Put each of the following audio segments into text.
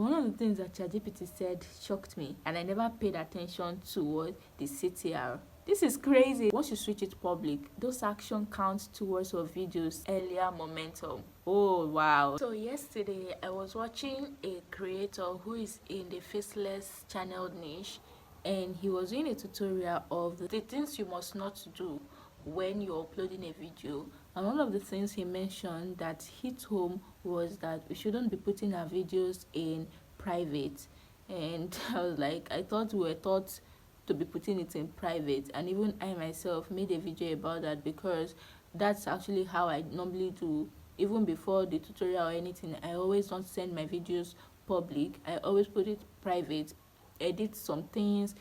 One of the things that ChatGPT said shocked me, and I never paid attention to what the CTR. This is crazy. Once you switch it public, those action counts towards your videos earlier momentum. Oh wow. So yesterday I was watching a creator who is in the faceless channel niche, and he was doing a tutorial of the things you must not do when you're uploading a video. And one of the things he mentioned that hit home was that we shouldn't be putting our videos in private. And I was like, I thought we were taught to be putting it in private, and even I myself made a video about that, because that's actually how I normally do. Even before the tutorial or anything, I always don't send my videos public. I always put it private, edit some things,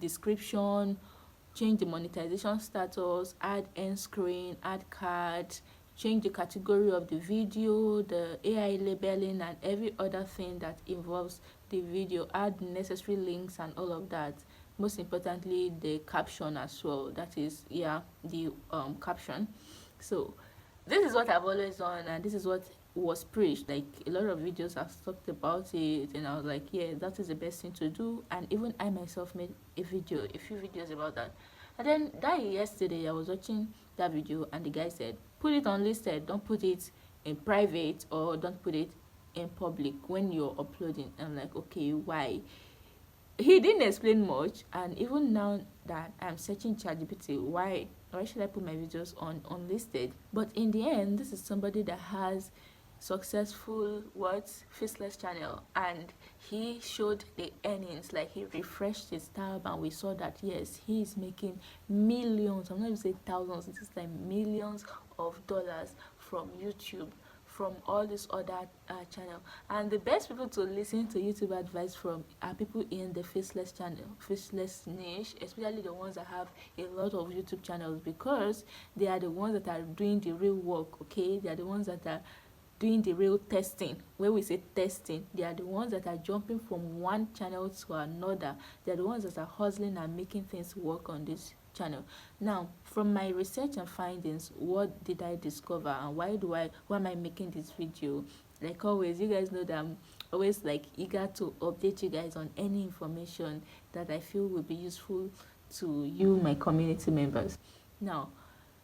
description, change the monetization status, add end screen, add cards, change the category of the video, the AI labeling, and every other thing that involves the video, add necessary links and all of that. Most importantly, the caption as well. That is, yeah, the caption. So this is what I've always done, and this is what was preached. Like, a lot of videos have talked about it, and I was like, yeah, that is the best thing to do. And even I myself made a few videos about that. And then that yesterday I was watching that video, and the guy said, put it unlisted, don't put it in private, or don't put it in public when you're uploading. I'm like, okay, why? He didn't explain much, and even now that I'm searching ChatGPT, why should I put my videos on unlisted? But in the end, this is somebody that has successful faceless channel, and he showed the earnings. Like, he refreshed his tab, and we saw that yes, he is making millions, I'm not even saying thousands, it's like millions of dollars from YouTube, from all this other channel. And the best people to listen to YouTube advice from are people in the faceless niche, especially the ones that have a lot of YouTube channels, because they are the ones that are doing the real work. Okay, they are the ones that are doing the real testing. When we say testing, they are the ones that are jumping from one channel to another. They are the ones that are hustling and making things work on this channel. Now, from my research and findings, what did I discover, and why am I making this video? Like always, you guys know that I'm always like eager to update you guys on any information that I feel will be useful to you, my community members. Now,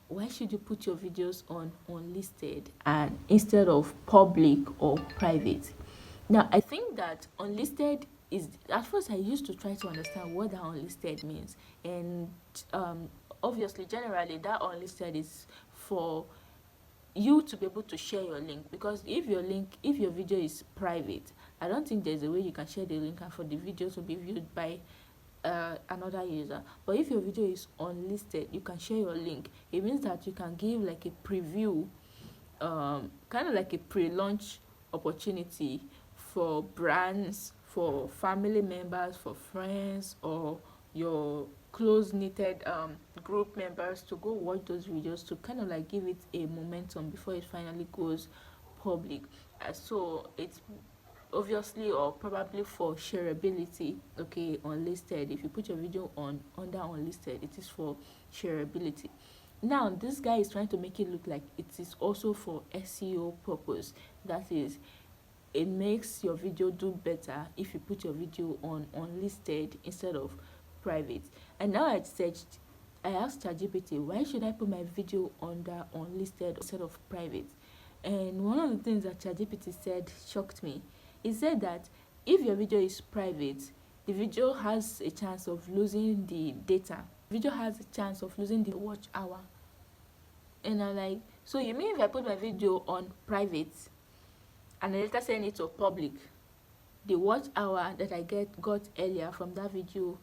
why should you put your videos on unlisted and instead of public or private? Now, I think that unlisted is, at first I used to try to understand what that unlisted means, and obviously generally that unlisted is for you to be able to share your link, because if your video is private, I don't think there's a way you can share the link and for the video to be viewed by another user. But if your video is unlisted, you can share your link. It means that you can give like a preview, kind of like a pre-launch opportunity for brands, for family members, for friends, or your close knitted group members to go watch those videos, to kind of like give it a momentum before it finally goes public. So it's obviously or probably for shareability. Okay, unlisted, if you put your video on under unlisted, it is for shareability. Now this guy is trying to make it look like it is also for SEO purpose. That is, it makes your video do better if you put your video on unlisted instead of private. And now I asked ChatGPT, why should I put my video under unlisted instead of private? And one of the things that ChatGPT said shocked me. It said that if your video is private, the video has a chance of losing the data. The video has a chance of losing the watch hour. And I'm like, so you mean if I put my video on private and I later send it to public, the watch hour that I got earlier from that video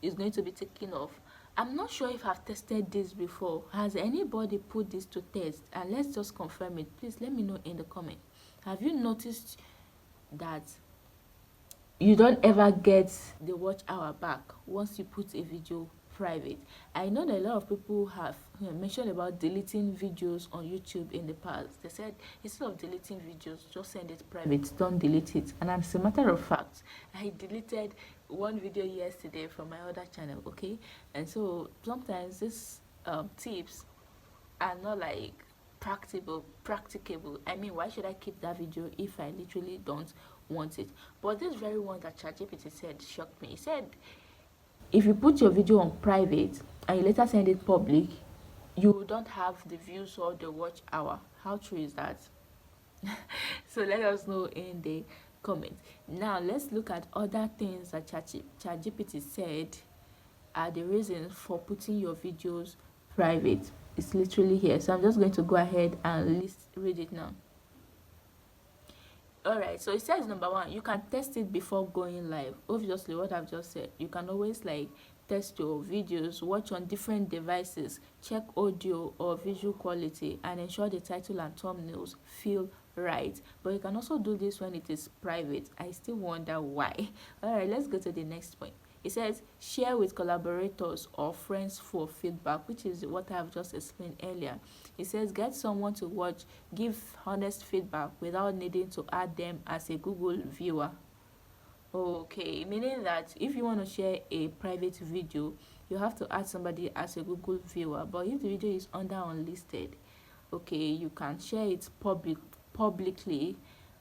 is going to be taken off? I'm not sure if I've tested this before. Has anybody put this to test? And let's just confirm it. Please let me know in the comment. Have you noticed that you don't ever get the watch hour back once you put a video private? I know that a lot of people have mentioned about deleting videos on YouTube in the past. They said instead of deleting videos, just send it private, don't delete it. And as a matter of fact, I deleted one video yesterday from my other channel. Okay, and so sometimes these tips are not like practicable. I mean, why should I keep that video if I literally don't want it. But this very one that ChatGPT said shocked me. He said if you put your video on private and you later send it public, you don't have the views or the watch hour. How true is that? So let us know in the comments. Now let's look at other things that ChatGPT said are the reasons for putting your videos private. It's literally here, so I'm just going to go ahead and read it now. Alright, so it says number one, you can test it before going live. Obviously what I've just said, you can always like test your videos, watch on different devices, check audio or visual quality, and ensure the title and thumbnails feel right. But you can also do this when it is private. I still wonder why. Alright, let's go to the next point. It says share with collaborators or friends for feedback, which is what I've just explained earlier. It says get someone to watch, give honest feedback without needing to add them as a Google viewer. Okay, meaning that if you want to share a private video, you have to add somebody as a Google viewer. But if the video is under unlisted, okay, you can share it publicly,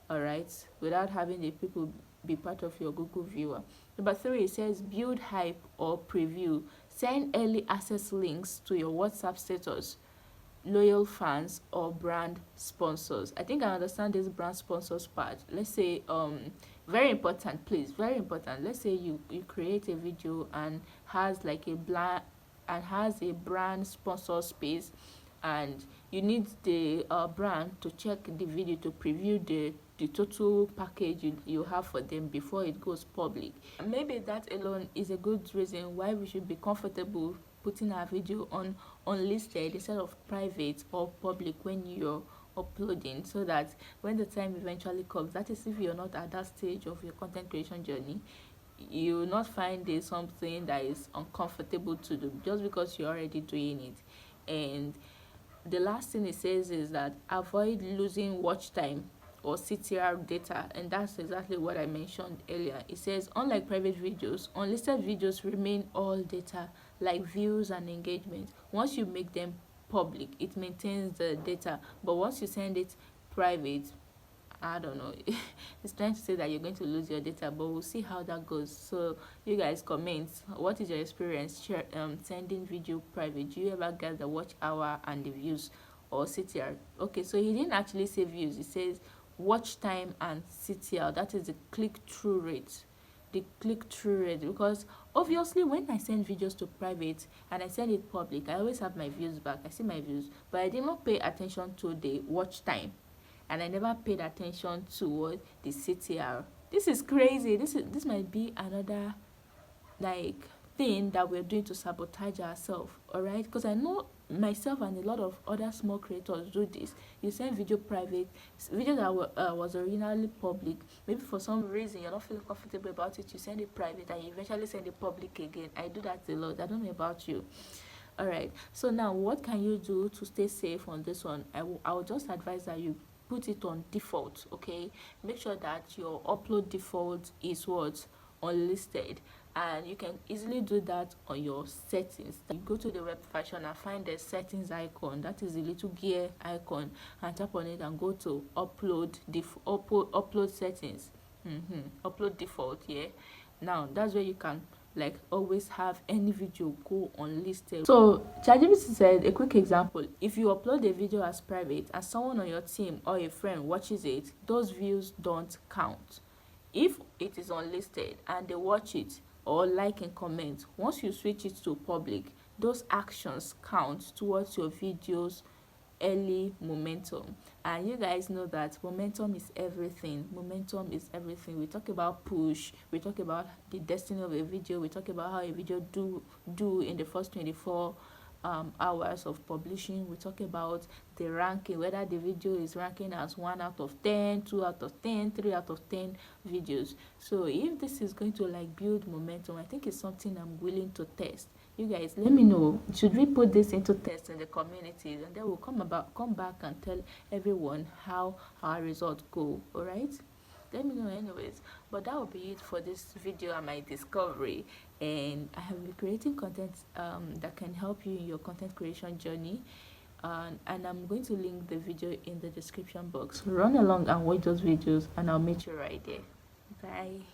all right, without having the people be part of your Google viewer. Number 3, it says build hype or preview. Send early access links to your WhatsApp status, loyal fans or brand sponsors. I think I understand this brand sponsors part. Let's say very important, please, very important. Let's say you create a video and has like a brand sponsor space, and you need the brand to check the video to preview the total package you have for them before it goes public. Maybe that alone is a good reason why we should be comfortable putting our video on unlisted instead of private or public when you're uploading, so that when the time eventually comes, that is if you're not at that stage of your content creation journey, you will not find it something that is uncomfortable to do just because you're already doing it. And the last thing it says is that avoid losing watch time or CTR data, and that's exactly what I mentioned earlier. It says unlike private videos, unlisted videos remain all data like views and engagement. Once you make them public, it maintains the data, but once you send it private, I don't know, it's trying to say that you're going to lose your data, but we'll see how that goes. So you guys comment, what is your experience sending video private? Do you ever get the watch hour and the views or CTR? Okay, so he didn't actually say views, he says watch time and CTR, that is the click-through rate. Because obviously when I send videos to private and I send it public, I always have my views back, I see my views, but I did not pay attention to the watch time, and I never paid attention to the CTR. This is crazy. This might be another like thing that we're doing to sabotage ourselves, all right? Because I know myself and a lot of other small creators do this. You send video private, video that was originally public, maybe for some reason you're not feeling comfortable about it, you send it private and you eventually send it public again. I do that a lot. I don't know about you. All right, so now what can you do to stay safe on this one? I will just advise that you put it on default. Okay, make sure that your upload default is what unlisted, and you can easily do that on your settings. You go to the web version and find the settings icon, that is the little gear icon, and tap on it and go to upload settings. Upload default. Yeah, now that's where you can like always have any video go unlisted. So ChatGPT said, a quick example, if you upload a video as private and someone on your team or a friend watches it, those views don't count. If it is unlisted and they watch it or like and comment, once you switch it to public, those actions count towards your video's early momentum. And you guys know that momentum is everything. We talk about push, we talk about the destiny of a video, we talk about how a video do in the first 24 hours of publishing. We talk about the ranking, whether the video is ranking as 1 out of 10, 2 out of 10, 3 out of 10 videos. So if this is going to like build momentum, I think it's something I'm willing to test. You guys let me know, should we put this into test in the communities, and then we'll come back and tell everyone how our results go. All right, let me know anyways. But that will be it for this video and my discovery, and I have been creating content that can help you in your content creation journey, and I'm going to link the video in the description box. Run along and watch those videos and I'll meet you right there. Bye.